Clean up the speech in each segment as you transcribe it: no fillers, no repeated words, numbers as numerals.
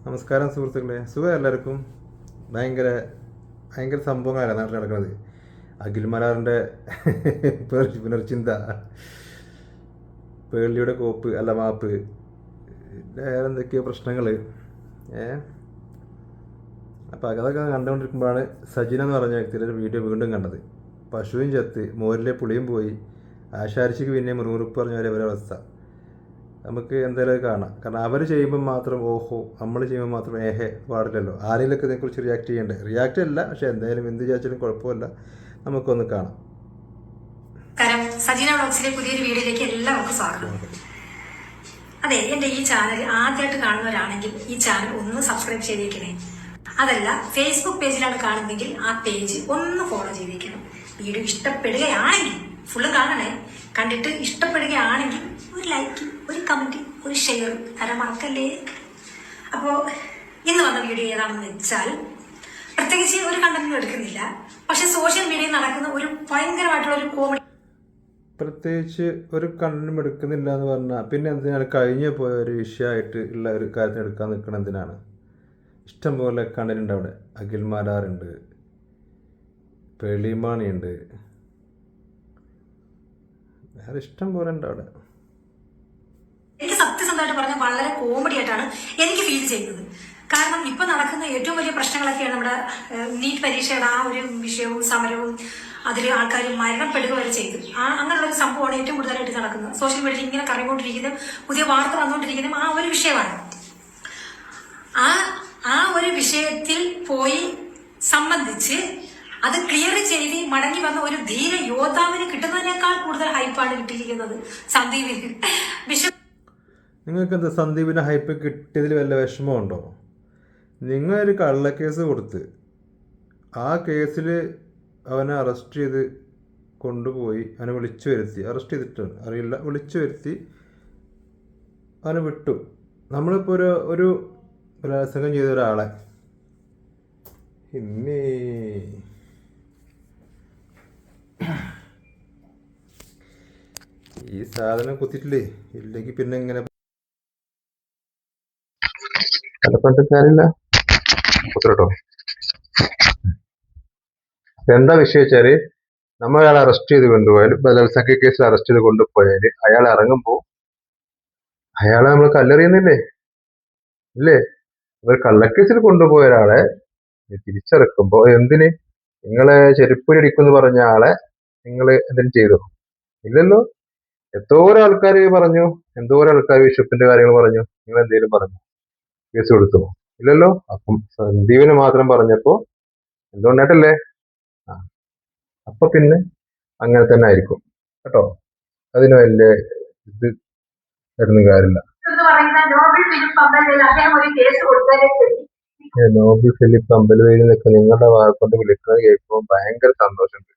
നമസ്കാരം സുഹൃത്തുക്കളെ, സുഖം എല്ലാവർക്കും. ഭയങ്കര ഭയങ്കര സംഭവങ്ങളാണ് നാട്ടിൽ നടക്കുന്നത്. അഖിൽ മലാറിൻ്റെ പുനർചിന്ത, പേളിയുടെ കോപ്പ് അല്ല മാപ്പ്, വേറെ എന്തൊക്കെയോ പ്രശ്നങ്ങൾ. അപ്പോൾ അതൊക്കെ കണ്ടുകൊണ്ടിരിക്കുമ്പോഴാണ് സജിന എന്ന് പറഞ്ഞ വ്യക്തിയുടെ ഒരു വീഡിയോ വീണ്ടും കണ്ടത്. പശുവും ചത്ത്, മോരിലെ പുളിയും പോയി, ആശാരിച്ചിക്ക് പിന്നെ മുറുമുറുപ്പ് പറഞ്ഞ അവരുടെ അവസ്ഥ നമുക്ക് എന്തായാലും കാണാം. കാരണം അവർ ചെയ്യുമ്പോൾ മാത്രം ഓഹോ, നമ്മൾ ചെയ്യുമ്പോൾ മാത്രം ഏഹേ പാടില്ലല്ലോ. ആരെങ്കിലൊക്കെ ഇതിനെക്കുറിച്ച് റിയാക്ട് ചെയ്യണ്ടേ? റിയാക്റ്റ് അല്ല, പക്ഷെ എന്തായാലും എന്ത് വിചാരിച്ചാലും കുഴപ്പമില്ല. നമുക്കൊന്ന് കാണാം. സജീന വ്ളോഗ്സിലെ പുതിയൊരു വീഡിയോയിലേക്ക് എല്ലാവർക്കും സ്വാഗതം. അതെ, എന്റെ ഈ ചാനൽ ആദ്യമായിട്ട് കാണുന്നവരാണെങ്കിൽ ഈ ചാനൽ ഒന്ന് സബ്സ്ക്രൈബ് ചെയ്തേക്കണേ. അതല്ല, ഫേസ്ബുക്ക് പേജിലാണ് കാണുന്നെങ്കിൽ ആ പേജ് ഒന്ന് ഫോളോ ചെയ്തേക്കണം. വീഡിയോ ഇഷ്ടപ്പെടുകയാണെങ്കിൽ ഫുള്ള് കാണണേ. കണ്ടിട്ട് ഇഷ്ടപ്പെടുകയാണെങ്കിൽ ഒരു ലൈക്ക്, ഒരു കമന്റ്, ഒരു ഷെയർ തരാൻ മറക്കല്ലേ. അപ്പോൾ ഇന്ന് വന്ന വീഡിയോ ഏതാണെന്ന് വെച്ചാൽ, പ്രത്യേകിച്ച് ഒരു കണ്ടന്റും എടുക്കുന്നില്ല, പക്ഷെ സോഷ്യൽ മീഡിയയിൽ നടക്കുന്ന ഒരു ഭയങ്കരമായിട്ടുള്ള ഒരു കോമഡി. പ്രത്യേകിച്ച് ഒരു കണ്ടന്റും എടുക്കുന്നില്ല എന്ന് പറഞ്ഞാൽ പിന്നെ എന്തിനാണ് കഴിഞ്ഞു പോയ ഒരു വിഷയമായിട്ട് ഉള്ള ഒരു കാര്യത്തിന് എടുക്കാൻ നിൽക്കണം? എന്തിനാണ്? ഇഷ്ടം പോലെ കണ്ടന്റ് ഉണ്ട് അവിടെ. അഖിൽ മാലാറുണ്ട്, പേളിമാണിയുണ്ട്, വേറെ ഇഷ്ടം പോലെ ഉണ്ട് അവിടെ. എനിക്ക് സത്യസന്ധമായിട്ട് പറഞ്ഞാൽ വളരെ കോമഡി ആയിട്ടാണ് എനിക്ക് ഫീൽ ചെയ്യുന്നത്. കാരണം ഇപ്പൊ നടക്കുന്ന ഏറ്റവും വലിയ പ്രശ്നങ്ങളൊക്കെയാണ് നമ്മുടെ നീറ്റ് പരീക്ഷയുടെ ആ ഒരു വിഷയവും സമരവും, അതിൽ ആൾക്കാർ മരണപ്പെടുക വരെ ചെയ്തു. അങ്ങനെയുള്ള ഒരു സംഭവമാണ് ഏറ്റവും കൂടുതലായിട്ട് നടക്കുന്നത്. സോഷ്യൽ മീഡിയയിൽ ഇങ്ങനെ കറങ്ങിക്കൊണ്ടിരിക്കുന്ന, പുതിയ വാർത്ത വന്നുകൊണ്ടിരിക്കുന്ന ആ ഒരു വിഷയമാണ്. ആ ഒരു വിഷയത്തിൽ പോയി സംബന്ധിച്ച് അത് ക്ലിയർ ചെയ്ത് മടങ്ങി വന്ന ഒരു ധീര യോദ്ധാവിന് കിട്ടുന്നതിനേക്കാൾ കൂടുതൽ ഹൈപ്പാണ് കിട്ടിയിരിക്കുന്നത് സന്ദീപിന്. നിങ്ങൾക്ക് എന്താ സന്ദീപിന് ഹൈപ്പ് കിട്ടിയതിൽ വല്ല വിഷമമുണ്ടോ? നിങ്ങളൊരു കള്ളക്കേസ് കൊടുത്ത് ആ കേസിൽ അവനെ അറസ്റ്റ് ചെയ്ത് കൊണ്ടുപോയി, അവനെ വിളിച്ചു വരുത്തി, അറസ്റ്റ് ചെയ്തിട്ടാണ് അറിയില്ല, വിളിച്ചു വരുത്തി അവനെ വിട്ടു. നമ്മളിപ്പോൾ ഒരു ബലാത്സംഗം ചെയ്ത ഒരാളെ ഇന്നേ ഈ സാധനം കുത്തിയിട്ടില്ലേ, ഇല്ലെങ്കിൽ പിന്നെ ഇങ്ങനെ കലപ്പറ്റ കാര്യമില്ല കുത്തിട്ടോ. എന്താ വിഷയം വെച്ചാല്, നമ്മൾ അയാളെ അറസ്റ്റ് ചെയ്ത് കൊണ്ടുപോയാൽ, ബലാത്സംഗ കേസിൽ അറസ്റ്റ് ചെയ്ത് കൊണ്ടുപോയാല് അയാൾ ഇറങ്ങുമ്പോ അയാളെ നമ്മൾ കല്ലെറിയുന്നില്ലേ? ഇല്ലേ? ഇവർ കള്ളക്കേസിൽ കൊണ്ടുപോയ ഒരാളെ തിരിച്ചിറക്കുമ്പോ എന്തിന് നിങ്ങളെ ചെരുപ്പടിക്കുമെന്ന് പറഞ്ഞ ആളെ നിങ്ങൾ എന്തെങ്കിലും ചെയ്തോ? ഇല്ലല്ലോ. എന്തോരം ആൾക്കാർ പറഞ്ഞു, എന്തോരം ആൾക്കാർ ബിഷപ്പിന്റെ കാര്യങ്ങൾ പറഞ്ഞു, നിങ്ങൾ എന്തെങ്കിലും പറഞ്ഞു? കേസ് കൊടുത്തോ? ഇല്ലല്ലോ. അപ്പം സന്ദീപിന് മാത്രം പറഞ്ഞപ്പോ എന്തുകൊണ്ടായിട്ടല്ലേ? അപ്പൊ പിന്നെ അങ്ങനെ തന്നെ ആയിരിക്കും കേട്ടോ. അതിന് വലിയ ഇത് തരുന്ന കാര്യമില്ല. നോബി ഫിലിപ്പ് അമ്പലവേലി എന്നൊക്കെ നിങ്ങളുടെ വാക്കുകൊണ്ട് വിളിക്കുന്നത് കേൾക്കുമ്പോൾ ഭയങ്കര സന്തോഷമുണ്ട്.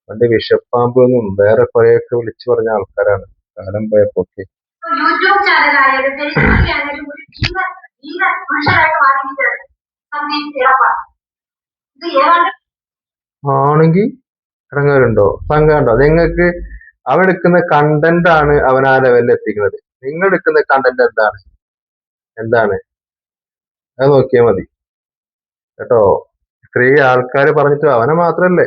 പണ്ട് വിഷപ്പാമ്പ് എന്നും വേറെ കുറെയൊക്കെ വിളിച്ചു പറഞ്ഞ ആൾക്കാരാണ് കാലം പോയപ്പോക്കെ. യൂട്യൂബ് ചാനലായാലും ഫേസ്ബുക്കിലായാലും ആണെങ്കിൽ ഇറങ്ങാറുണ്ടോ? സംഘമുണ്ടോ? നിങ്ങൾക്ക് അവൻ എടുക്കുന്ന കണ്ടന്റ് ആണ് അവൻ ആ ലെവലിൽ എത്തിക്കുന്നത്. നിങ്ങൾ എടുക്കുന്ന കണ്ടന്റ് എന്താണ് അത് നോക്കിയാൽ മതി കേട്ടോ. ഇത്രയും ആൾക്കാര് പറഞ്ഞിട്ട് അവനെ മാത്രല്ലേ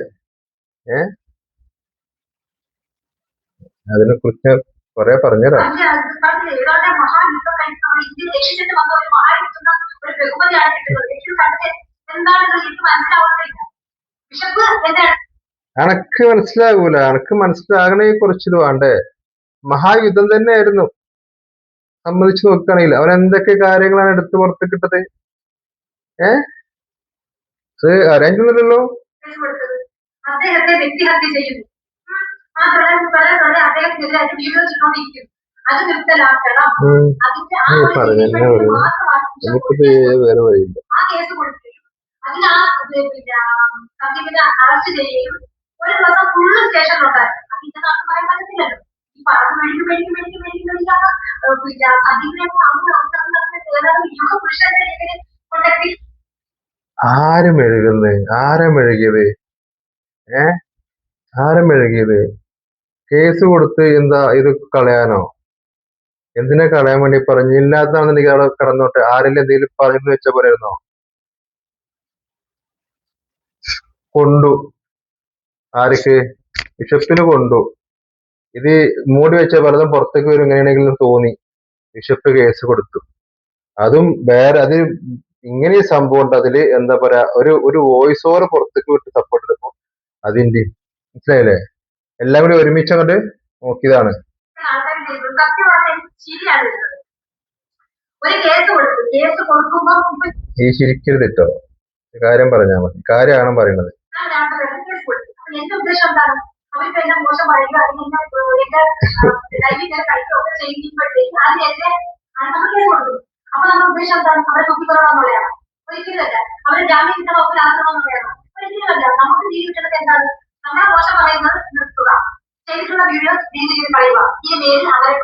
അതിനെ കുറിച്ച് കുറെ പറഞ്ഞുതരാം. എനക്ക് മനസ്സിലാകൂല. എനക്ക് മനസ്സിലാകണേ കുറച്ചിത് വേണ്ടേ? മഹായുദ്ധം തന്നെയായിരുന്നു. സമ്മതിച്ചു നോക്കുകയാണെങ്കിൽ അവൻ എന്തൊക്കെ കാര്യങ്ങളാണ് എടുത്ത് പുറത്ത് കിട്ടത്. അത് അറിയാനില്ലല്ലോ. അദ്ദേഹത്തെ വ്യക്തിഹത്യ ചെയ്യുന്നു. അദ്ദേഹത്തിനെതിരായിട്ട് വീഡിയോ ചെയ്തുകൊണ്ടിരിക്കുന്നു. അത് നിർത്തലാക്കണം. എനിക്കിത് വേറെ വഴിയില്ല. ആ കേസ് കൊടുക്കുകയും അതിന് സന്ദീപിനെ അറസ്റ്റ് ചെയ്യുകയും ഒരു ദിവസം ഫുള്ള് സ്റ്റേഷനിലുണ്ടായിരുന്നു. അത് ഇന്ന നമുക്ക് പറയാൻ പറ്റത്തില്ലല്ലോ. ഈ പറഞ്ഞു മെഴുകി സന്ദീപിനെ പുരുഷന്റെ ആര് മെഴുകുന്നത്? ആരാ മെഴുകിയത്? ആരാ മെഴുകിയത്? കേസ് കൊടുത്ത് എന്താ ഇത് കളയാനോ? എന്തിനാ കളയാൻ വേണ്ടി പറഞ്ഞു? ഇല്ലാത്തതാണെന്നുണ്ടെങ്കിൽ അവിടെ കടന്നോട്ടെ. ആരെങ്കിലും എന്തെങ്കിലും പറഞ്ഞു വെച്ച പോലെയായിരുന്നോ? കൊണ്ടു. ആർക്ക്? ബിഷപ്പിന് കൊണ്ടു. ഇത് മൂടി വെച്ച പലതും പുറത്തേക്ക് വരും എങ്ങനെയാണെങ്കിലും തോന്നി. ബിഷപ്പ് കേസ് കൊടുത്തു. അതും വേറെ അത് ഇങ്ങനെ സംഭവം ഉണ്ട്. അതില് എന്താ പറയാ, ഒരു വോയിസ് ഓവർ പുറത്തേക്ക് വിട്ട് സപ്പോർട്ട് ചെയ്തപ്പോ അതിന്റെ മനസ്സിലായില്ലേ? എല്ലാം കൂടി ഒരുമിച്ച് അങ്ങോട്ട് നോക്കിയതാണ്. ഈ ശരിക്കരുത് കേട്ടോ, കാര്യം പറഞ്ഞാൽ മതി. കാര്യമാണ് പറയുന്നത്. എന്റെ ഉദ്ദേശം എന്താണ്? അവർക്ക് എന്നെ മോശം പറയുക, എന്റെ ലൈഫിൽ കളിക്കുകയൊക്കെ ചെയ്യുമ്പോഴത്തേക്ക് അതിന് എന്നെ നമ്മൾ കേസ് കൊടുക്കും. അപ്പൊ നമ്മുടെ ഉദ്ദേശം എന്താണ്? അവരെ തൂക്കിക്കൊള്ളണമെന്നുള്ളതാണ്. ഒരിക്കലുമല്ല. അവരെ ജാമ്യം കിട്ടണം, ഒക്കെ ആക്കണമെന്നുള്ളതാണ്. ഒരിക്കലുമല്ല. നമുക്ക് ജീവിക്കേണ്ടത് എന്താണ്? നമ്മളെ മോശം പറയുന്നത് നിർത്തുക, ചെയ്തിട്ടുള്ള വീഡിയോസ് ഡിലീറ്റ് ചെയ്ത് കളയുക. ഈ മേലിൽ അവരെ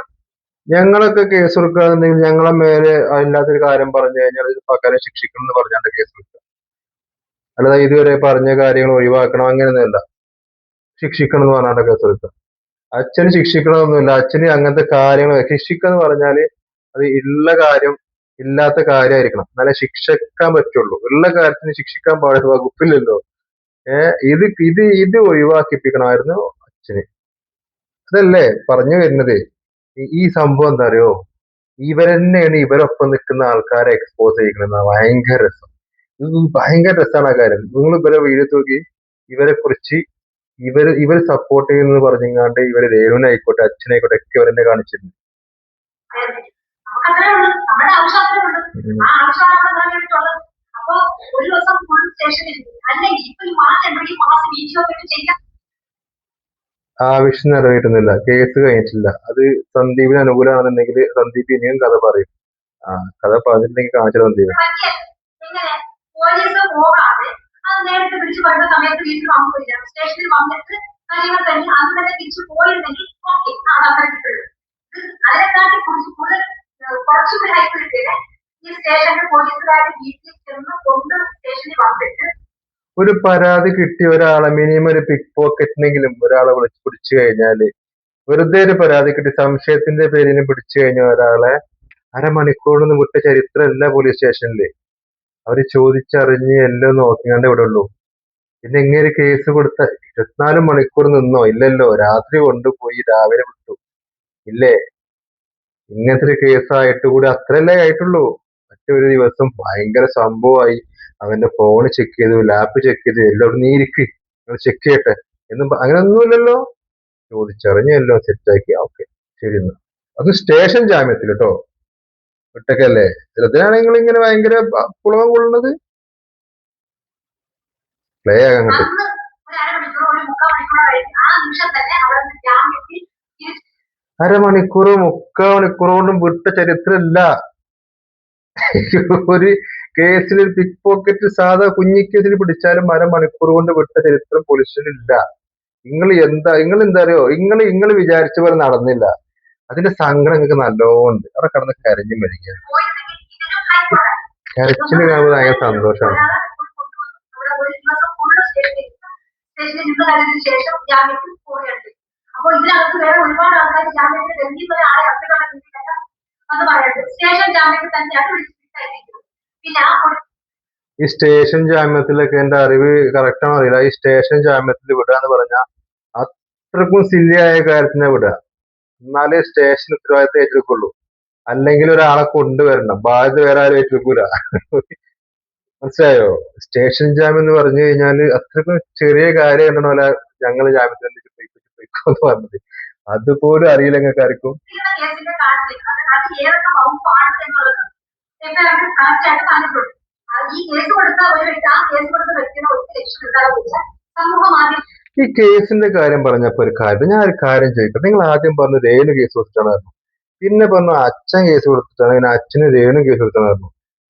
ഞങ്ങളൊക്കെ കേസ് കൊടുക്കുകയാണെന്നുണ്ടെങ്കിൽ ഞങ്ങളെ മേലെ അല്ലാത്തൊരു കാര്യം പറഞ്ഞു കഴിഞ്ഞാൽ ഇത് പകരം ശിക്ഷിക്കണം എന്ന് പറഞ്ഞാണ്ട് കേസ് കൊടുക്കുക. അല്ലാതെ ഇതുവരെ പറഞ്ഞ കാര്യങ്ങൾ ഒഴിവാക്കണം അങ്ങനെയൊന്നുമല്ല. ശിക്ഷിക്കണം എന്ന് പറഞ്ഞാണ്ട് കേസ് കൊടുക്കുക. അച്ഛന് ശിക്ഷിക്കണമെന്നൊന്നുമില്ല. അച്ഛന് അങ്ങനത്തെ കാര്യങ്ങൾ ശിക്ഷിക്കുക എന്ന് പറഞ്ഞാല് അത് ഉള്ള കാര്യം ഇല്ലാത്ത കാര്യമായിരിക്കണം, എന്നാലേ ശിക്ഷിക്കാൻ പറ്റുള്ളൂ. ഉള്ള കാര്യത്തിന് ശിക്ഷിക്കാൻ പാടില്ല, വകുപ്പില്ലല്ലോ. ഇത് ഇത് ഇത് ഒഴിവാക്കിപ്പിക്കണമായിരുന്നു അച്ഛന്. അതല്ലേ പറഞ്ഞു വരുന്നത്. ഈ സംഭവം എന്താ അറിയോ, ഇവരെന്നെയാണ് ഇവരൊപ്പം നിൽക്കുന്ന ആൾക്കാരെ എക്സ്പോസ് ചെയ്യിക്കുന്നത്. ഭയങ്കര രസം. ഇത് ഭയങ്കര രസമാണ് ആ കാര്യം. നിങ്ങൾ ഇവരെ വീഡിയോ നോക്കി ഇവരെ കുറിച്ച് ഇവർ സപ്പോർട്ട് ചെയ്യുന്നത് പറഞ്ഞാണ്ട് ഇവര് രേണുവിനായിക്കോട്ടെ അച്ഛനായിക്കോട്ടെ ഒക്കെ ഇവരെന്നെ കാണിച്ചിരുന്നു. നമ്മുടെ ആവശ്യം അത്രേ ഉള്ളൂ. ആ ആവശ്യമാണ്. അപ്പൊ ഒരു ദിവസം ഫുൾ സ്റ്റേഷനിൽ അല്ലെങ്കിൽ ഇപ്പൊ ഈ മാസം എന്തെങ്കിലും മാസം വീഡിയോ ഒക്കെ ചെയ്യാം. ആവശ്യം നിറവേറ്റുന്നില്ല, കേസ് കഴിഞ്ഞിട്ടില്ല. അത് സന്ദീപിന് അനുകൂലമാണെന്നുണ്ടെങ്കിൽ സന്ദീപ് ഇനിയും കഥ പറയും. കഥ പറഞ്ഞിട്ടുണ്ടെങ്കിൽ കാണിച്ച സന്ദീപ്. ഇങ്ങനെ പോലീസ് പോകാതെ അത് നേരത്തെ പിടിച്ചു വരുന്ന സമയത്ത് വീട്ടിൽ വന്നില്ല, സ്റ്റേഷനിൽ വന്നിട്ട് കാര്യങ്ങൾ തന്നെ അന്ന് തന്നെ തിരിച്ചു പോയിരുന്നെങ്കിൽ ഓക്കെ, അത് അത്ര കിട്ടുള്ളൂ. അതിനെക്കാട്ടി കുറച്ചുകൂടി ഹൈപ്പ് കിട്ടിയത് ഈ സ്റ്റേഷനിൽ പോലീസുകാരെ വീട്ടിൽ ചെന്ന് കൊണ്ട് സ്റ്റേഷനിൽ വന്നിട്ട് ഒരു പരാതി കിട്ടിയ ഒരാളെ മിനിമം ഒരു പിക് പോക്കറ്റിനെങ്കിലും ഒരാളെ വിളിച്ച് പിടിച്ചു കഴിഞ്ഞാല്, വെറുതെ ഒരു പരാതി കിട്ടി സംശയത്തിന്റെ പേരിന് പിടിച്ചു കഴിഞ്ഞ ഒരാളെ അരമണിക്കൂറിന് വിട്ട ചരിത്രമല്ല പോലീസ് സ്റ്റേഷനില്. അവര് ചോദിച്ചറിഞ്ഞ് എല്ലാം നോക്കിയാണ്ട് ഇവിടെ ഉള്ളൂ. പിന്നെ ഇങ്ങനെ കേസ് കൊടുത്ത 24 മണിക്കൂർ നിന്നോ? ഇല്ലല്ലോ. രാത്രി കൊണ്ടുപോയി രാവിലെ വിട്ടു, ഇല്ലേ? ഇങ്ങനത്തെ ഒരു കേസായിട്ട് കൂടി അത്രയല്ലേ ആയിട്ടുള്ളൂ. മറ്റൊരു ദിവസം ഭയങ്കര സംഭവമായി. അവന്റെ ഫോൺ ചെക്ക് ചെയ്തു, ലാപ്പ് ചെക്ക് ചെയ്തു, എല്ലാം നീ ഇരിക്ക് ചെക്ക് ചെയ്യട്ടെ എന്നും അങ്ങനെയൊന്നുമില്ലല്ലോ. ചോദിച്ചറിഞ്ഞ് എല്ലാം സെറ്റാക്കി. ഓക്കെ, ശരി. അത് സ്റ്റേഷൻ ജാമ്യത്തിൽ കേട്ടോ, ഒറ്റക്കല്ലേ. ഇതിനാണ് നിങ്ങൾ ഇങ്ങനെ ഭയങ്കര പുളകം കൊള്ളുന്നത്. പ്ലേ ആകാൻ കിട്ടും. അരമണിക്കൂറോ 3/4 മണിക്കൂറോ കൊണ്ടും വിട്ട ചരിത്രമില്ല. ഒരു കേസിൽ പിക് പോക്കറ്റ് സാധാ കുഞ്ഞിക്കേസിൽ പിടിച്ചാലും അരമണിക്കൂർ കൊണ്ട് വിട്ട ചരിത്രം പോലീസിലില്ല. നിങ്ങൾ എന്താ അറിയോ, നിങ്ങൾ വിചാരിച്ച പോലെ നടന്നില്ല. അതിന്റെ സങ്കടം നിങ്ങൾക്ക് നല്ലോണ്ട്. അവിടെ കിടന്ന് കരഞ്ഞു മരിക്കുക. കരച്ചില് കാണുമ്പോൾ ഭയങ്കര സന്തോഷമാണ്. ശേഷം ജാമ്യത്തിൽ പോവുകയുണ്ട്. അപ്പൊ ഇതിനകത്ത് വേറെ ഒരുപാട് ആൾക്കാർ ജാമ്യത്തിൽ ഡൽഹിയിൽ ഒരാളെ അർത്ഥങ്ങളൊക്കെ എന്ന് പറയുന്നത് സ്റ്റേഷൻ ജാമ്യത്തിൽ തന്നെയാണ് വിളിച്ചിരിക്കുന്നത്. പിന്നെ ഈ സ്റ്റേഷൻ ജാമ്യത്തിലൊക്കെ എന്റെ അറിവ് കറക്റ്റ് ആണോ അറിയില്ല. ഈ സ്റ്റേഷൻ ജാമ്യത്തിൽ വിടുക എന്ന് പറഞ്ഞാൽ അത്രക്കും സില്ലിയായ കാര്യത്തിനെ വിടുക, എന്നാലേ സ്റ്റേഷൻ ഉത്തരവാദിത്തം ഏറ്റെടുക്കുള്ളൂ. അല്ലെങ്കിൽ ഒരാളെ കൊണ്ടുവരണം, ബാധ്യത വേറെ ആരും ഏറ്റെടുക്കൂല. മനസ്സിലായോ? സ്റ്റേഷൻ ജാമ്യം എന്ന് പറഞ്ഞു കഴിഞ്ഞാല് അത്രക്കും ചെറിയ കാര്യം കണ്ടോല. ഞങ്ങള് ജാമ്യത്തിൽ എന്ന് പറഞ്ഞത് അതുപോലും അറിയില്ല നിങ്ങൾക്ക് ആർക്കും. ഈ കേസിന്റെ കാര്യം പറഞ്ഞപ്പോ ഒരു കാര്യം, ഞാൻ ഒരു കാര്യം ചോദിക്കട്ടെ. നിങ്ങൾ ആദ്യം പറഞ്ഞു രേണു കേസ് കൊടുത്തിട്ടാണ്, പിന്നെ പറഞ്ഞു അച്ഛൻ കേസ് കൊടുത്തിട്ടാണ്, പിന്നെ അച്ഛന് രേണു കേസ് കൊടുത്തിട്ടാണ്,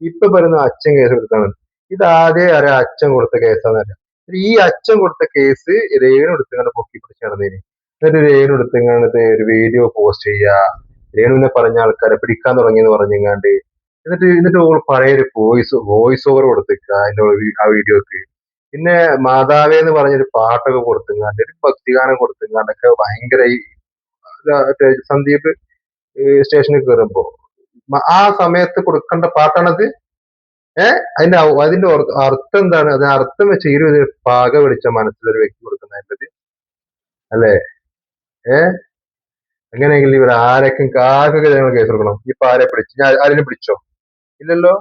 ഇപ്പൊ പറയുന്നു അച്ഛൻ കേസ് കൊടുത്താണ്. ഇത് ആദ്യം അറിയാം അച്ഛൻ കൊടുത്ത കേസാന്ന് അറിയാം. ഈ അച്ഛൻ കൊടുത്ത കേസ് രേണു എടുത്തുകൊണ്ട് പൊക്കി പിടിച്ച് നടന്നേന്. എന്നിട്ട് രേണു എടുത്തുകൊണ്ട് ഒരു വീഡിയോ പോസ്റ്റ് ചെയ്യുക, രേണുവിനെ പറഞ്ഞ ആൾക്കാരെ പിടിക്കാൻ തുടങ്ങിയെന്ന് പറഞ്ഞെങ്ങാണ്ട്, എന്നിട്ട് പഴയൊരു വോയിസ് ഓവർ കൊടുത്തേക്കുക ആ വീഡിയോക്ക്. പിന്നെ മാതാവേ എന്ന് പറഞ്ഞൊരു പാട്ടൊക്കെ കൊടുത്തുങ്ങാണ്ട്, ഒരു ഭക്തിഗാനം കൊടുത്തുങ്ങാണ്ടൊക്കെ ഭയങ്കര സന്ദീപ് സ്റ്റേഷനിൽ കയറുമ്പോ ആ സമയത്ത് കൊടുക്കേണ്ട പാട്ടാണത്. അതിന്റെ അർത്ഥം എന്താണ്? അതിന് അർത്ഥം വെച്ച് ഈ ഒരു പാക പിടിച്ച മനസ്സിലൊരു വ്യക്തി കൊടുക്കുന്നതിന്റെ അല്ലെ? അങ്ങനെയെങ്കിൽ ഇവർ ആർക്കൊക്കെ ഞങ്ങൾ കേസ് കൊടുക്കണം? ഇപ്പൊ ആരെ പിടിച്ചു? ഞാൻ ആരെങ്കിലും പിടിച്ചോ? ഇല്ലല്ലോ.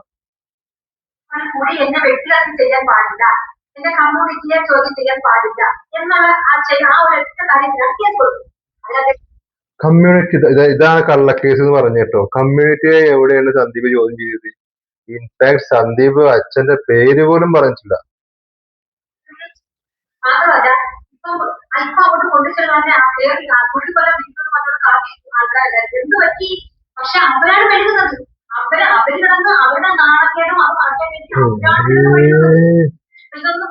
കൂടി എന്നെ വ്യക്തിഗതം ചെയ്യാൻ പാടില്ല, എന്റെ കമ്മ്യൂണിറ്റിയെ ചോദ്യം ചെയ്യാൻ പാടില്ല എന്നുള്ള ആ ഒരു ഒറ്റ കാര്യത്തിലാണ് കേസ് കൊടുക്കും. അല്ലാതെ കമ്മ്യൂണിറ്റി ഇതാണ് കള്ളക്കേസ് എന്ന് പറഞ്ഞു കേട്ടോ. കമ്മ്യൂണിറ്റിയെ എവിടെയാണ് സന്ദീപ് ചോദ്യം ചെയ്തത്? ഇൻഫാക്ട് സന്ദീപ് അച്ഛന്റെ പേര് പോലും പറഞ്ഞിട്ടില്ല. മാത്രമല്ല ഇപ്പൊ അങ്ങോട്ട് കൊണ്ടുചെല്ലാൻ പുള്ളിക്കൊല്ലം ആൾക്കാരായിരുന്നു. എന്ത് പറ്റി? പക്ഷെ അവരാണ് എഴുതുന്നത്. അവര് കിടന്ന് അവരുടെ നാണക്കേടും അത് മാറ്റാൻ വേണ്ടി ഇതൊന്നും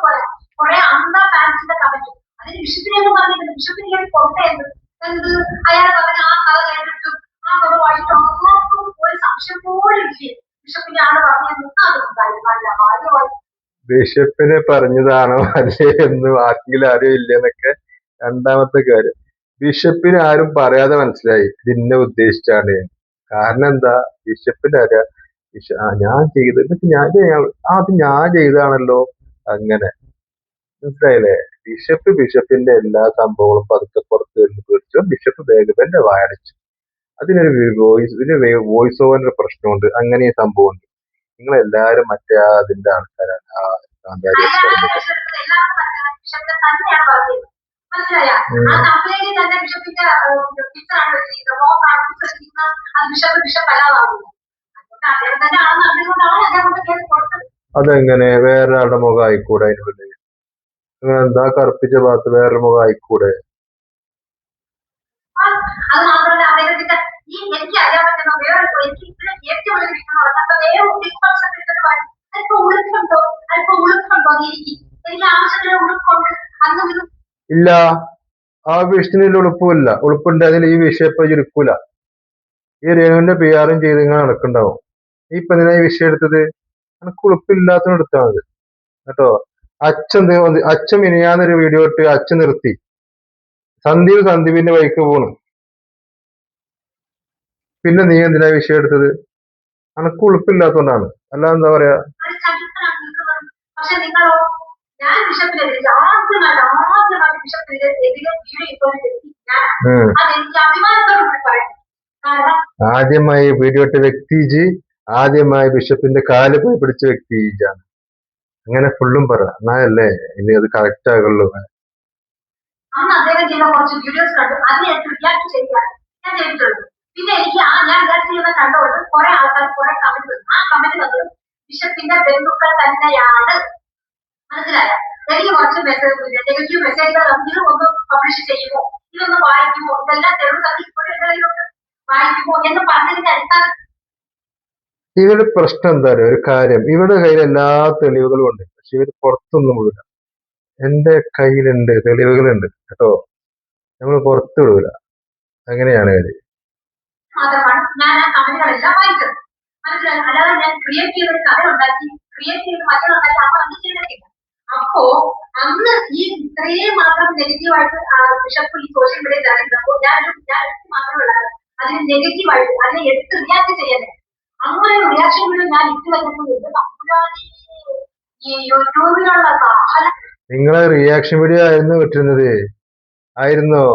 കുറെ അന്ത ഫാൻസിന്റെ കമന്റ് അതിന് ബിഷപ്പിനെയൊന്നും പറഞ്ഞിട്ടുണ്ട്. ബിഷപ്പിന് കൊണ്ടേന്ന് എന്ത് അയാൾ പറഞ്ഞ ആ കഥ കേട്ടിട്ടും ആ കഥ വായിച്ചിട്ടും ഒരു സംശയം പോലും ഇല്ലേ ബിഷപ്പിന്റെ ആള് പറഞ്ഞു അല്ല ഭാര്യമായി ബിഷപ്പിനെ പറഞ്ഞതാണോ അല്ലേ എന്ന് ആർക്കെങ്കിലും അറിയില്ലെന്നൊക്കെ രണ്ടാമത്തെ കാര്യം. ബിഷപ്പിന് ആരും പറയാതെ മനസ്സിലായി ഇതിന്നെ ഉദ്ദേശിച്ചാണ്. കാരണം എന്താ? ബിഷപ്പിന് അറിയാം ഞാൻ ചെയ്തത് അത് ഞാൻ ചെയ്താണല്ലോ. അങ്ങനെ മനസ്സിലായില്ലേ? ബിഷപ്പിന്റെ എല്ലാ സംഭവങ്ങളും പതുക്കെ പുറത്ത് പിടിച്ചു. ബിഷപ്പ് വേഗത്തിന്റെ വായടിച്ചു. വോയിസ് ഓവറിന്റെ പ്രശ്നമുണ്ട്. അങ്ങനെ സംഭവമുണ്ട്. നിങ്ങൾ എല്ലാരും മറ്റേ അതിന്റെ ആൾക്കാരാണ്. മനസ്സിലായ ആ കംപ്ലൈന്റ് തന്നെ ബിഷപ്പിന്റെ പിക്ചറാണ് ബിഷപ്പ് അല്ലാതാവുന്നത്. അദ്ദേഹം തന്നെ ആണെന്ന് അറിഞ്ഞുകൊണ്ടാണ് അദ്ദേഹം കേസ് കൊടുത്തത്. അതെങ്ങനെ വേറൊരാളുടെ മുഖം ആയിക്കൂടെ? അതിനുള്ളിൽ നിങ്ങൾ എന്താ കറുപ്പിച്ച ഭാഗത്ത് വേറൊരു മുഖം ആയിക്കൂടെ? അത് മാത്രമല്ല അദ്ദേഹത്തിന്റെ എനിക്ക് അറിയാൻ പറ്റുന്ന വേറെ എനിക്ക് ഏറ്റവും എനിക്ക് ആവശ്യത്തിന് ഉടുപ്പുണ്ട് അന്ന് ഇല്ല. ആ വിഷയത്തിൽ ഉളുപ്പില്ല. ഉളുപ്പുണ്ട് അതിൽ ഈ വിഷയം ഇപ്പൊ ഇരിക്കൂല. ഈ രേണുവിന്റെ PR ചെയ്ത് ഇങ്ങനെ നടക്കണ്ടാവും. ഈ ഇപ്പൊ എന്തിനാ ഈ വിഷയം എടുത്തത്? എനിക്ക് ഉളുപ്പില്ലാത്തതിന് എടുത്താൽ മതി കേട്ടോ. അച്ഛൻ മിനിയാന്നൊരു വീഡിയോ ഇട്ട് അച്ഛൻ നിർത്തി. സന്ദീപിന്റെ വഴിക്ക് പോണു. പിന്നെ നീ എന്തിനാ വിഷയം എടുത്തത്? അനക്ക് ഉളുപ്പില്ലാത്തോണ്ടാണ്. അല്ലാതെ എന്താ പറയാ? പക്ഷെ നിങ്ങളോ ഞാൻ ബിഷപ്പിനെതിരെ ആദ്യമായിട്ട് ബിഷപ്പിനെതിരെ അതെനിക്ക് അഭിമാനത്തോടുകൂടി പറയും. കാരണം ആദ്യമായി വീഡിയോ ഇട്ട വ്യക്തി ആദ്യമായി ബിഷപ്പിന്റെ കാല് പോയി പിടിച്ച വ്യക്തി ആണ്. അങ്ങനെ ഫുള്ളും പറ എന്നാലല്ലേ ഇനി അത് കറക്റ്റ് ആകുള്ളൂ. അന്ന് അദ്ദേഹം ചെയ്ത കുറച്ച് വീഡിയോസ് കണ്ടു. അതിനെ എനിക്ക് റിയാക്ട് ചെയ്യാൻ ഞാൻ ചെയ്തിട്ടുള്ളൂ. പിന്നെ എനിക്ക് ഞാൻ റിയാക്ട് ചെയ്യുന്ന കണ്ടുകൊണ്ട് കുറെ ആൾക്കാർ കുറെ കമന്റ് ആ കമന്റ് തന്നത് ബിഷപ്പിന്റെ ബന്ധുക്കൾ തന്നെയാണ്. മനസ്സിലായ? എനിക്ക് കുറച്ച് നെഗറ്റീവ് മെസ്സേജുകൾ ഒന്ന് പബ്ലിഷ് ചെയ്യുമോ, ഇതൊന്ന് വായിക്കുമോ, ഇതെല്ലാം തെളിവ് ഇപ്പോഴും വായിക്കുമോ എന്ന് പറഞ്ഞതിന്റെ അടിസ്ഥാനം ഇവരുടെ പ്രശ്നം എന്താ പറയുക? ഒരു കാര്യം, ഇവരുടെ കയ്യിൽ എല്ലാ തെളിവുകളും ഉണ്ട്. പക്ഷെ ഇവർ പുറത്തൊന്നും വിടില്ല. എന്റെ കയ്യിലുണ്ട്, തെളിവുകളുണ്ട് കേട്ടോ. നമ്മൾ പുറത്തു വിടൂല. അങ്ങനെയാണ് കാര്യം. മാത്രമാണ് ഞാൻ ആ കമന്റുകളെല്ലാം വായിച്ചത്. മനസ്സിലായി? അല്ലാതെ ഞാൻ ക്രിയേറ്റ് ചെയ്ത ഒരു കഥ ഉണ്ടാക്കി ക്രിയേറ്റ് ചെയ്ത് മറ്റുണ്ടാക്കി അമ്മ ഒന്നും ചെയ്തിട്ടില്ല. അപ്പോ അന്ന് ഈ ഇത്രയും മാത്രം നെഗറ്റീവായിട്ട് ബിഷപ്പ് ഈ സോഷ്യൽ മീഡിയയിൽ ഇറങ്ങിയപ്പോൾ ഞാൻ മാത്രമല്ല അതിന് നെഗറ്റീവായിട്ട് അതിനെ എടുത്ത് റിയാക്ട് ചെയ്യാൻ അങ്ങനെ ഒരു റിയാക്ഷൻ വീഡിയോ ഞാൻ ഇട്ട് വന്നിട്ടുണ്ട്. ഈ യൂട്യൂബിലുള്ള നിങ്ങളെ റിയാക്ഷൻ വീഡിയോ ആയിരുന്നു കിട്ടുന്നത്? ആയിരുന്നോ?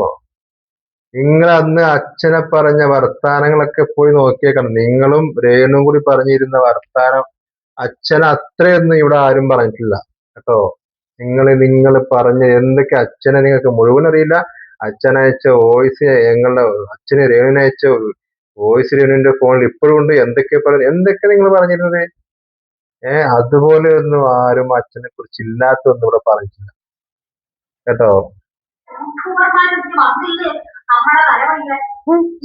നിങ്ങൾ അന്ന് അച്ഛനെ പറഞ്ഞ വർത്താനങ്ങളൊക്കെ പോയി നോക്കിയേക്കണം. നിങ്ങളും രേണുവും കൂടി പറഞ്ഞിരുന്ന വർത്താനം അച്ഛൻ അത്രയൊന്നും ഇവിടെ ആരും പറഞ്ഞിട്ടില്ല കേട്ടോ. നിങ്ങൾ പറഞ്ഞ എന്തൊക്കെ അച്ഛനെ നിങ്ങൾക്ക് മുഴുവൻ അറിയില്ല. അച്ഛനയച്ച വോയിസ് ഞങ്ങളുടെ അച്ഛന് രേണുവിനയച്ച വോയിസ് രേണുവിന്റെ ഫോണിൽ ഇപ്പോഴും ഉണ്ട്. എന്തൊക്കെ നിങ്ങൾ പറഞ്ഞിരുന്നത്? അതുപോലെ ഒന്നും ആരും അച്ഛനെ കുറിച്ച് ഇല്ലാത്തൊന്നും ഇവിടെ പറഞ്ഞിട്ടില്ല കേട്ടോ. നമ്മുടെ തലവഴിയില്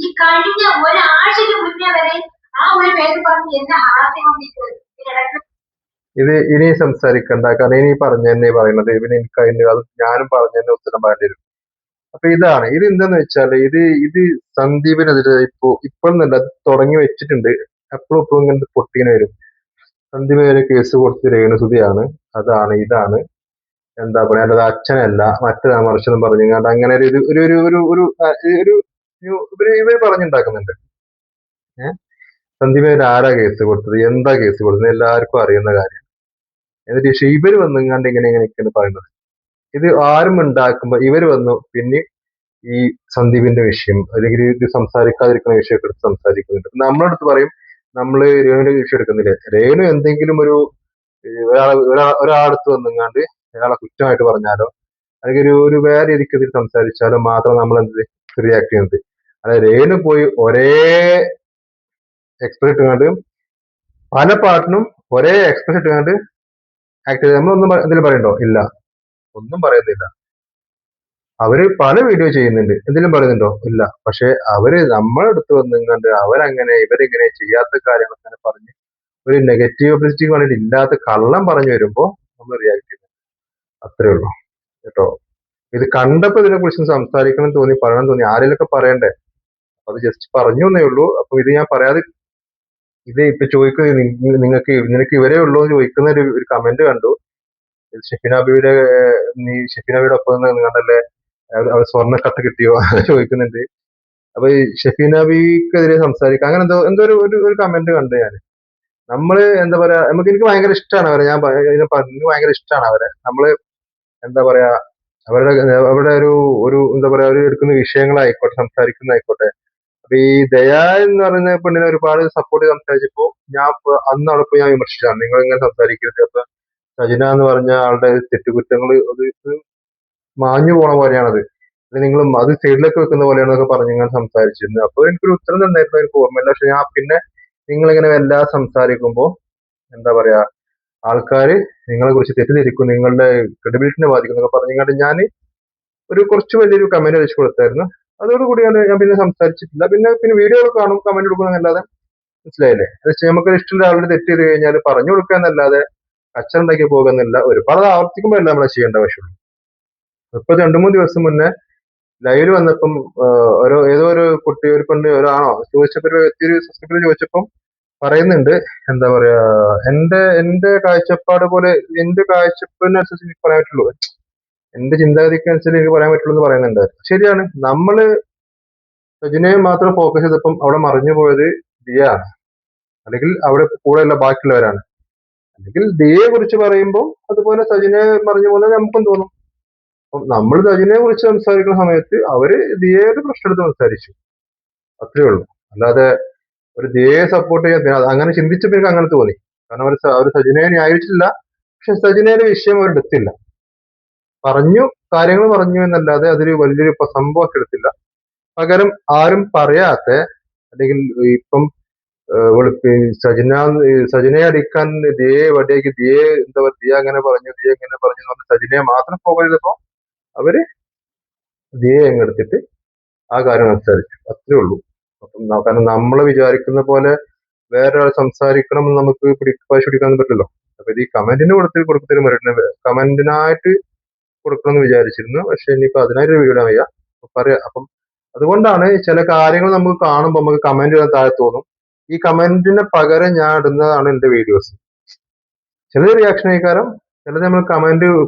ഈ കഴിഞ്ഞ ഒരാഴ്ചക്ക് മുന്നേ വരെ ആ ഒരു പേര് പറഞ്ഞ് എന്നെ ഹാസ്യം ഇത് ഇനി സംസാരിക്കണ്ട. കാരണം ഇനി പറഞ്ഞെന്നെ പറയുന്നത് ഇവന് എനിക്ക് അതിന്റെ അത് ഞാനും പറഞ്ഞെന്നെ ഉത്തരം പറയേണ്ടി വരും. അപ്പൊ ഇത് എന്താന്ന് വെച്ചാല് ഇത് സന്ദീപിനെതിരെ ഇപ്പോഴൊന്നല്ല, അത് തുടങ്ങി വെച്ചിട്ടുണ്ട്. എപ്പോഴും ഇങ്ങനെ പൊട്ടിങ്ങനെ വരും. സന്ദീപിനെതിരെ കേസ് കൊടുത്ത് രേണുസുതിയാണ്, അതാണ് ഇതാണ് എന്താ പറയാ, അത് അച്ഛനല്ല മറ്റൊരു മറിച്ചെന്നും പറഞ്ഞു അങ്ങനെ ഇവര് പറഞ്ഞുണ്ടാക്കുന്നുണ്ട്. ഏഹ് സന്ദീപിനെതിരെ ആരാ കേസ് കൊടുത്തത്, എന്താ കേസ് കൊടുത്തത്, എല്ലാവർക്കും അറിയുന്ന കാര്യം. എന്നിട്ട് ഇവര് വന്നിങ്ങാണ്ട് ഇങ്ങനെയൊക്കെയാണ് പറയുന്നത്. ഇത് ആരും ഉണ്ടാക്കുമ്പോ ഇവര് വന്നു പിന്നെ ഈ സന്ദീപിന്റെ വിഷയം അല്ലെങ്കിൽ ഇത് സംസാരിക്കാതിരിക്കുന്ന വിഷയമൊക്കെ എടുത്ത് സംസാരിക്കുന്നുണ്ട്. നമ്മളടുത്ത് പറയും നമ്മള് രേണുവിന്റെ വിഷയം എടുക്കുന്നില്ലേ, രേണു എന്തെങ്കിലും ഒരു ഒരാളടുത്ത് വന്നിങ്ങാണ്ട് അയാളെ കുറ്റമായിട്ട് പറഞ്ഞാലോ അല്ലെങ്കിൽ ഒരു വേറെ രീതിക്ക് ഇതിൽ സംസാരിച്ചാലോ മാത്രം നമ്മൾ എന്ത് റിയാക്ട് ചെയ്യുന്നത്. അതായത് രേണു പോയി ഒരേ എക്സ്പ്രസ് ഇട്ടുകൊണ്ട് പല പാർട്ടിനും ഒരേ എക്സ്പ്രസ് ഇട്ടുകൊണ്ട് ആക്ട് ചെയ്ത് നമ്മളൊന്നും എന്തെങ്കിലും പറയണ്ടോ? ഇല്ല, ഒന്നും പറയുന്നില്ല. അവര് പല വീഡിയോ ചെയ്യുന്നുണ്ട്, എന്തെങ്കിലും പറയുന്നുണ്ടോ? ഇല്ല. പക്ഷെ അവര് നമ്മളടുത്ത് വന്നിങ്ങാണ്ട് അവരങ്ങനെ ഇവരിങ്ങനെ ചെയ്യാത്ത കാര്യങ്ങൾ അങ്ങനെ പറഞ്ഞ് ഒരു നെഗറ്റീവ് പബ്ലിസിറ്റിക്ക് വേണ്ടിയിട്ട് ഇല്ലാത്ത കള്ളം പറഞ്ഞു വരുമ്പോ നമ്മൾ റിയാക്ട് ചെയ്യുന്നു. അത്രേ ഉള്ളൂ കേട്ടോ. ഇത് കണ്ടപ്പോ ഇതിനെ കുറിച്ച് സംസാരിക്കണം തോന്നി, പറയണം തോന്നി, ആരെങ്കിലൊക്കെ പറയണ്ടേ, അത് ജസ്റ്റ് പറഞ്ഞു എന്നേ ഉള്ളൂ. അപ്പൊ ഇത് ഞാൻ പറയാതെ ഇത് ഇപ്പൊ ചോദിക്കുന്നത് നിനക്ക് ഇവരേ ഉള്ളൂ എന്ന് ചോദിക്കുന്ന ഒരു കമന്റ് കണ്ടു. ഷെഫിനാബിയുടെ ഒപ്പം നിങ്ങണ്ടല്ലേ അവർ സ്വർണ്ണക്കട്ട് കിട്ടിയോ ചോദിക്കുന്നുണ്ട്. അപ്പൊ ഈ ഷെഫിനാബിക്കെതിരെ സംസാരിക്കുക അങ്ങനെ എന്തോ ഒരു കമന്റ് കണ്ടു ഞാൻ. നമ്മള് എന്താ പറയാ, എനിക്ക് ഭയങ്കര ഇഷ്ടമാണ് അവരെ, എനിക്ക് ഭയങ്കര ഇഷ്ടമാണ് അവരെ. നമ്മള് എന്താ പറയാ അവരുടെ ഒരു എന്താ പറയാ ഒരു എടുക്കുന്ന വിഷയങ്ങളായിക്കോട്ടെ, സംസാരിക്കുന്നതായിക്കോട്ടെ. അപ്പൊ ഈ ദയ എന്ന് പറയുന്ന പെണ്ണിനെ ഒരുപാട് സപ്പോർട്ട് ചെയ്ത് സംസാരിച്ചപ്പോ ഞാൻ അന്ന് അവിടെ പോയി ഞാൻ വിമർശിച്ചതാണ്, നിങ്ങൾ ഇങ്ങനെ സംസാരിക്കരുത്. അപ്പൊ സജിന എന്ന് പറഞ്ഞ ആളുടെ തെറ്റുകുറ്റങ്ങൾ അത് മാഞ്ഞു പോണ പോലെയാണത്, നിങ്ങൾ അത് സൈഡിലേക്ക് വെക്കുന്ന പോലെയാണെന്നൊക്കെ പറഞ്ഞ് ഇങ്ങനെ സംസാരിച്ചിരുന്നു. അപ്പൊ എനിക്കൊരു ഉത്തരം തന്നായിരുന്നു, എനിക്ക് ഓർമ്മയില്ല. പക്ഷെ ഞാൻ പിന്നെ നിങ്ങളിങ്ങനെ വല്ലാതെ സംസാരിക്കുമ്പോ എന്താ പറയാ ആൾക്കാര് നിങ്ങളെ കുറിച്ച് തെറ്റിദ്ധരിക്കും, നിങ്ങളുടെ ക്രെഡിബിലിറ്റിനെ ബാധിക്കും എന്നൊക്കെ പറഞ്ഞുകൊണ്ട് ഞാൻ കുറച്ച് വലിയൊരു കമന്റ് അയച്ചു കൊടുത്തായിരുന്നു. അതോടുകൂടി ഞാൻ പിന്നെ സംസാരിച്ചിട്ടില്ല. പിന്നെ വീഡിയോ കാണും, കമന്റ് കൊടുക്കുന്നതല്ലാതെ, മനസ്സിലായില്ലേ? അത് നമുക്ക് ഇഷ്ടമുള്ള ആളുടെ തെറ്റ് ചെയ്ത് കഴിഞ്ഞാൽ പറഞ്ഞു കൊടുക്കുക എന്നല്ലാതെ കച്ചറുണ്ടാക്കി പോകുന്നില്ല. ഒരുപാട് ആവർത്തിക്കുമ്പോഴല്ല നമ്മളെ ചെയ്യേണ്ട ആവശ്യമുള്ളൂ. ഇപ്പൊ 2-3 ദിവസം മുന്നേ ലൈവിൽ വന്നപ്പം ഏതോ ഒരു കുട്ടി, ഒരു പെണ്ണ്, ഒരാണോ ചോദിച്ചപ്പോ ഒരു സബ്സ്ക്രൈബർ ചോദിച്ചപ്പം പറയുന്നുണ്ട്, എന്താ പറയാ എന്റെ കാഴ്ചപ്പാട് പോലെ എന്റെ കാഴ്ചപ്പാടിനനുസരിച്ച് എനിക്ക് പറയാൻ പറ്റുള്ളൂ, എന്റെ ചിന്താഗതിക്ക് അനുസരിച്ച് എനിക്ക് പറയാൻ പറ്റുള്ളൂ എന്ന് പറയുന്നുണ്ട്. ശരിയാണ്, നമ്മള് സജിനയെ മാത്രം ഫോക്കസ് ചെയ്തപ്പം അവിടെ മറിഞ്ഞു പോയത് ദിയ ആണ്, അല്ലെങ്കിൽ അവിടെ കൂടെയുള്ള ബാക്കിയുള്ളവരാണ്. അല്ലെങ്കിൽ ദിയയെ കുറിച്ച് പറയുമ്പോൾ അതുപോലെ സജിനയെ മറിഞ്ഞു പോകുന്നത് നമുക്കും തോന്നും. അപ്പം നമ്മൾ സജിനയെ കുറിച്ച് സംസാരിക്കുന്ന സമയത്ത് അവര് ദിയയുടെ പ്രശ്നം എടുത്ത് സംസാരിച്ചു, അത്രേ ഉള്ളൂ. അല്ലാതെ ഒരു ദിയയെ സപ്പോർട്ട് ചെയ്യാൻ അങ്ങനെ ചിന്തിച്ചപ്പോൾ എനിക്ക് അങ്ങനെ തോന്നി. കാരണം അവർ സജിനയെ ന്യായീകരിച്ചില്ല, പക്ഷെ സജിനയുടെ വിഷയം അവരെടുത്തില്ല. കാര്യങ്ങൾ പറഞ്ഞു എന്നല്ലാതെ അതൊരു വലിയൊരു സംഭവമൊക്കെ എടുത്തില്ല. പകരം ആരും പറയാത്ത, അല്ലെങ്കിൽ ഇപ്പം സജിനയെ അടിക്കാൻ ദിയയെ വടിയാക്കി ദിയെ എന്താ പറയുക, ദിയ അങ്ങനെ പറഞ്ഞു എന്ന് പറഞ്ഞ് സജിനയെ മാത്രം ഫോക്കസ് ചെയ്തപ്പോ അവര് ദിയയെ അങ്ങെടുത്തിട്ട് ആ കാര്യം സംസാരിച്ചു, അത്രേ ഉള്ളൂ. അപ്പം കാരണം നമ്മൾ വിചാരിക്കുന്ന പോലെ വേറൊരാൾ സംസാരിക്കണം എന്ന് നമുക്ക് വാശി പിടിക്കാൻ പറ്റില്ലല്ലോ. അപ്പൊ ഇത് ഈ കമന്റിന് കൊടുത്തൊരു മറുപടി കമന്റിനായിട്ട് കൊടുക്കണം എന്ന് വിചാരിച്ചിരുന്നു. പക്ഷെ ഇനിയിപ്പോ അതിനായിട്ട് വീടാൻ വയ്യ, പറയാം. അപ്പം അതുകൊണ്ടാണ് ചില കാര്യങ്ങൾ നമുക്ക് കാണുമ്പോൾ നമുക്ക് കമന്റ് ഇടാൻ താഴെ തോന്നും. ഈ കമന്റിന് പകരം ഞാൻ ഇടുന്നതാണ് എന്റെ വീഡിയോസ്. ചിലത് റിയാക്ഷൻ ആയിക്കാരം, ചിലത്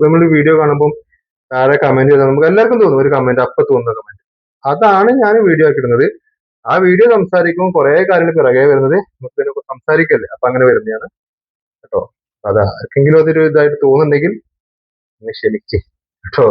നമ്മൾ വീഡിയോ കാണുമ്പോൾ താഴെ കമന്റ് ചെയ്താൽ നമുക്ക് എല്ലാവർക്കും തോന്നും ഒരു കമന്റ്, അപ്പൊ തോന്നുന്ന കമന്റ്. അതാണ് ഞാൻ വീഡിയോ ആക്കി ഇടുന്നത്. ആ വീഡിയോ സംസാരിക്കുമ്പോൾ കുറെ കാര്യങ്ങൾ പിറകെ വരുന്നത് നമുക്ക് ഇതിനെ സംസാരിക്കല്ലേ, അപ്പൊ അങ്ങനെ വരുന്നതാണ് കേട്ടോ. അതാ ആർക്കെങ്കിലും അതൊരു ഇതായിട്ട് തോന്നുന്നുണ്ടെങ്കിൽ ക്ഷമിക്ക് കേട്ടോ.